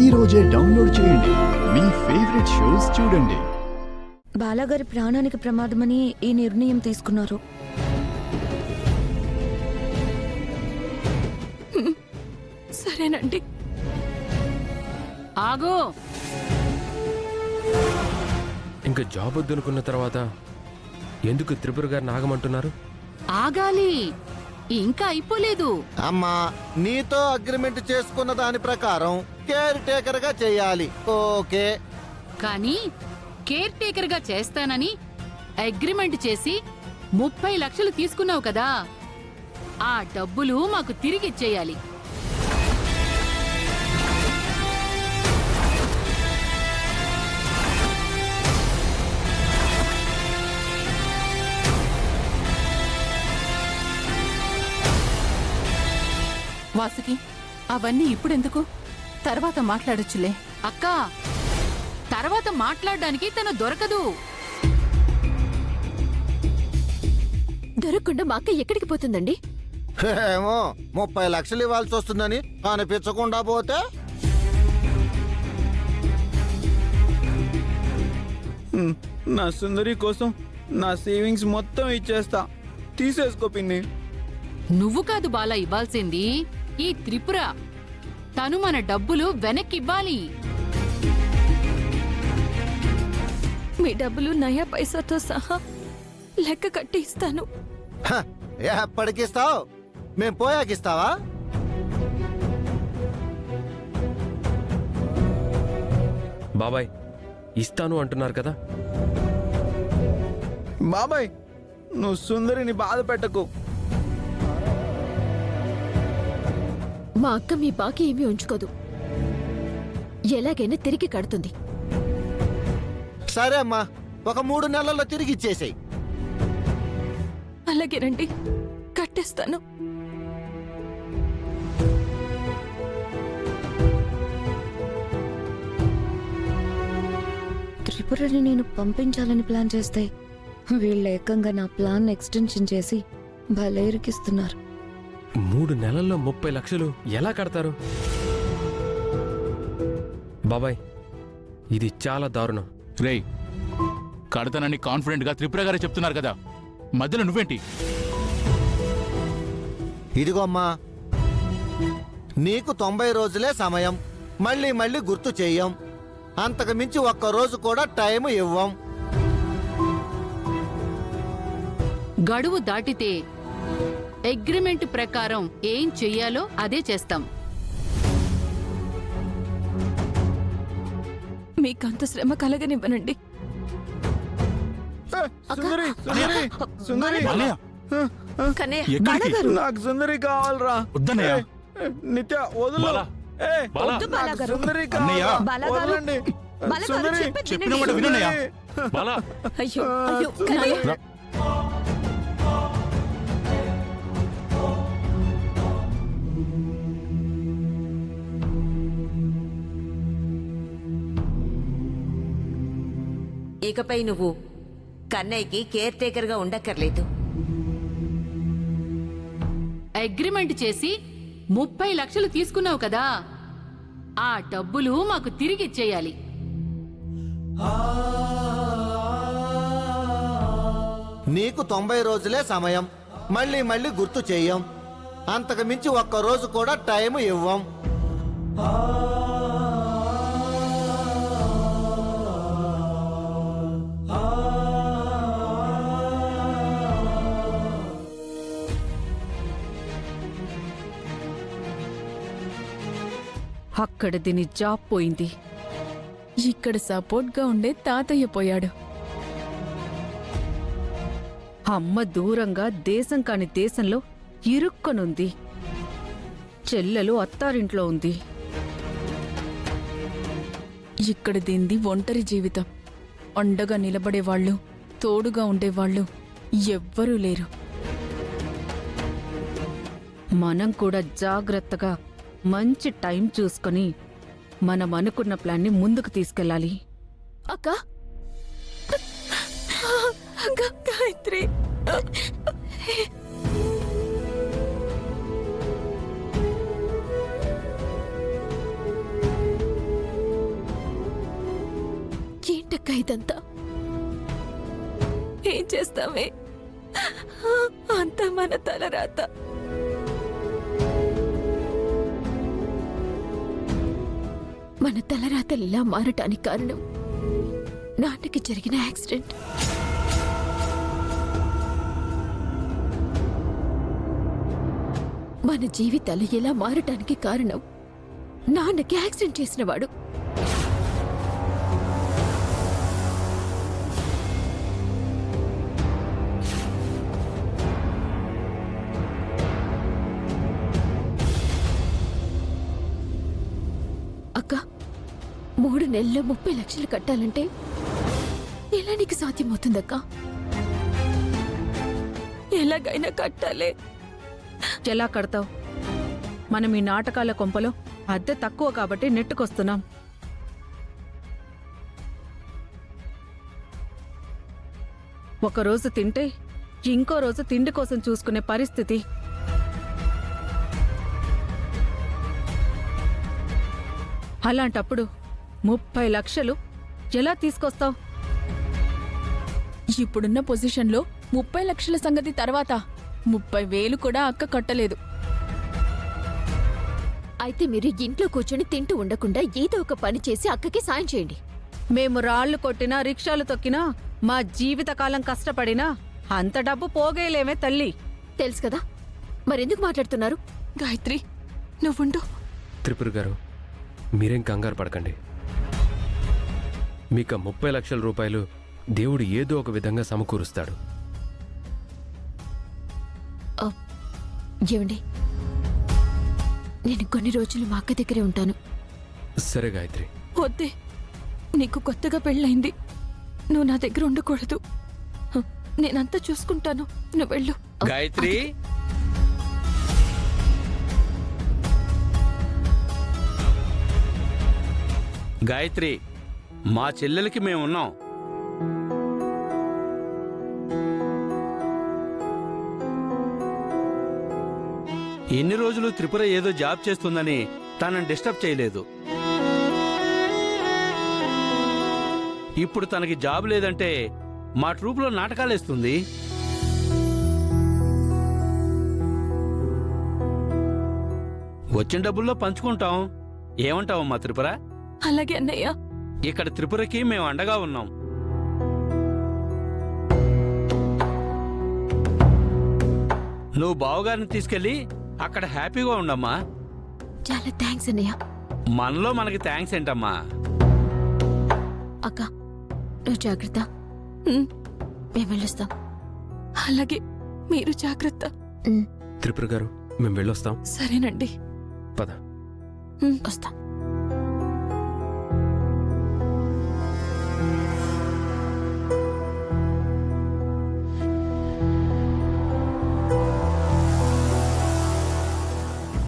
ఈ రోజే డౌన్లోడ్ చేయండి. మీ ఫేవరెట్ షోస్ చూడండి. బాలాగారి ప్రాణానికి ప్రమాదమని ఈ నిర్ణయం తీసుకున్నారు. సరేనండి. ఆగు. ఇంకా జాబ్ వద్దనుకున్న తర్వాత ఎందుకు త్రిపుర గారిని ఆగమంటున్నారు? ఆగాలి, ఇంకా అయిపోలేదు. అమ్మా, నీతో అగ్రిమెంట్ చేసుకున్న దాని ప్రకారం కేర్ టేకర్ గా చేయాలి. ఓకే, కానీ కేర్ టేకర్ గా చేస్తానని అగ్రిమెంట్ చేసి 30 లక్షలు తీసుకున్నావు కదా, ఆ డబ్బులు మాకు తిరిగిచ్చేయాలి. వాసుకి, అవన్నీ ఇప్పుడెందుకు? తర్వాత మాట్లాడొచ్చులే. అక్కా, తర్వాత మాట్లాడడానికి తను దొరకదు. దొరకకుండా మా అక్క ఎక్కడికి పోతుందండి? ఏమో 30 లక్షలు ఇవ్వాల్సి వస్తుందని అనిపించకుండా పోతే నా సుందరి కోసం నా సేవింగ్స్ మొత్తం ఇచ్చేస్తా. తీసేసుకో పిన్ని. నువ్వు కాదు బాలా ఇవ్వాల్సింది, ఈ త్రిపుర. తను మన డబ్బులు వెనక్కివ్వాలి. మీ డబ్బులు నయా పైసాతో సహా లెక్క కట్టి ఇస్తాను. హ, ఎప్పటికిస్తావు? మేం పోయాకిస్తావా? బాబాయ్ ఇస్తాను అంటున్నారు కదా. బాబాయ్, నువ్వు సుందరిని బాధ పెట్టకు. మా అక్క మీ బాకీ ఏమీ ఉంచుకోదు, ఎలాగైనా తిరిగి కడుతుంది. సరే అమ్మా, ఒక 3 నెలల్లో తిరిగి ఇచ్చేసేయ్. అలాగే రండి, కట్టేస్తాను. త్రిపురని నేను పంపించాలని ప్లాన్ చేస్తే వీళ్ళు ఏకంగా నా ప్లాన్ ఎక్స్టెన్షన్ చేసి భలే ఇరికిస్తున్నారు. 3 నెలల్లో 30 లక్షలు ఎలా కడతారు? బాబాయ్, ఇది చాలా దారుణం. రేయ్, కడతానని కాన్ఫిడెంట్ గా త్రిపుర గారే చెప్తున్నారు కదా, మధ్యలో నువ్వేంటి? ఇదిగో అమ్మా, నీకు 90 రోజులే సమయం. మళ్ళీ మళ్ళీ గుర్తు చెయ్యం. అంతకు మించి 1 రోజు కూడా టైం ఇవ్వం. గడువు దాటితే అగ్రిమెంట్ ప్రకారం ఏం చెయ్యాలో అదే చేస్తాం. మీకంత శ్రమ కలగనివ్వనండి. సుందరి, సుందరి, సుందరి. బాలయ్య, ఎక్కడికి? నాకు సుందరి కావాలరా. వద్దన్నయ్య. నిత్య వదులు. బాలా, ఏయ్, బాలా. నాకు సుందరి అన్నయ్య. కావాలి. వదలండి. సుందరి, చెప్పిన మాట వినన్నయ్య. బాలా, అయ్యో అయ్యో కన్నయ్య. రా. ఇకపై నువ్వు కన్నయ్యకి కేర్ టేకర్ గా ఉండక్కర్లేదు. అగ్రిమెంట్ చేసి 30 లక్షలు తీసుకున్నావు కదా, ఆ డబ్బులు మాకు తిరిగిచ్చేయాలి. నీకు 90 రోజులే సమయం. మళ్ళీ మళ్ళీ గుర్తు చెయ్యం. అంతకు మించి 1 రోజు కూడా టైం ఇవ్వం. అక్కడ దీని జాబ్ పోయింది, ఇక్కడ సపోర్ట్గా ఉండే తాతయ్య పోయాడు. అమ్మ దూరంగా దేశం కాని దేశంలో ఇరుక్కనుంది. చెల్లెలు అత్తారింట్లో ఉంది. ఇక్కడ దీంది ఒంటరి జీవితం. అండగా నిలబడేవాళ్ళు, తోడుగా ఉండేవాళ్ళు ఎవ్వరూ లేరు. మనం కూడా జాగ్రత్తగా మంచి టైం చూసుకొని మనం అనుకున్న ప్లాన్ని ముందుకు తీసుకెళ్ళాలి. అక్క గాయత్రి, ఎందుకక్క ఇదంతా? ఏం చేస్తామే, అంతా మన తలరాత. మన తలరాతలు ఇలా మారటానికి కారణం నాన్నకి జరిగిన యాక్సిడెంట్. మన జీవితాలు ఎలా మారటానికి కారణం నాన్నకి యాక్సిడెంట్ చేసినవాడు. అక్క, 3 నెలల్లో 30 లక్షలు కట్టాలంటే ఎలా నీకు సాధ్యమవుతుందక్క? ఎలాగైనా కట్టాలే. ఎలా కడతావు? మనం ఈ నాటకాల కొంపలో అద్దె తక్కువ కాబట్టి నెట్టుకొస్తున్నాం. ఒకరోజు తింటే ఇంకో రోజు తిండి కోసం చూసుకునే పరిస్థితి. అలాంటప్పుడు 30 లక్షలు ఎలా తీసుకొస్తావు? ఇప్పుడున్న పొజిషన్లో 30 లక్షల సంగతి తర్వాత 30,000 కూడా అక్క కట్టలేదు. అయితే మీరు ఇంట్లో కూర్చొని తింటూ ఉండకుండా ఏదో ఒక పని చేసి అక్కకి సాయం చేయండి. మేము రాళ్లు కొట్టినా రిక్షాలు తొక్కినా మా జీవితకాలం కష్టపడినా అంత డబ్బు పోగేయలేమే తల్లి. తెలుసు కదా, మరెందుకు మాట్లాడుతున్నారు? గాయత్రి, నువ్వుండు. త్రిపుర గారు, మీరేం కంగారు పడకండి. మీకు 30 లక్షల రూపాయలు దేవుడు ఏదో ఒక విధంగా సమకూరుస్తాడు. ఏమండి, నేను కొన్ని రోజులు మా అక్క దగ్గరే ఉంటాను. సరే గాయత్రి. వద్దే, నీకు కొత్తగా పెళ్ళైంది, నువ్వు నా దగ్గర ఉండకూడదు. నేనంతా చూసుకుంటాను, నువ్వు వెళ్ళు. గాయత్రి, గాయత్రి, మా చెల్లెలకి మేమున్నాం. ఎన్ని రోజులు త్రిపుర ఏదో జాబ్ చేస్తుందని తనని డిస్టర్బ్ చేయలేదు. ఇప్పుడు తనకి జాబ్ లేదంటే మా ట్రూప్లో నాటకాలేస్తుంది. వచ్చిన డబ్బుల్లో పంచుకుంటాం. ఏమంటావమ్మా త్రిపుర? అలాగే అన్నయ్య. ఇక్కడ త్రిపురకి మేము అండగా ఉన్నాం. నువ్వు బావగారిని తీసుకెళ్ళి అక్కడ హ్యాపీగా ఉండమ్మా. చాలా థ్యాంక్స్ అన్నయ్య. మనలో మనకి థ్యాంక్స్ ఏంటమ్మా? అక్క, నువ్వు జాగ్రత్త. మేము వెళ్ళొస్తాం. అలాగే, మీరు జాగ్రత్త. త్రిపుర గారు, మేము వెళ్ళొస్తాం. సరేనండి, పద. వస్తాం.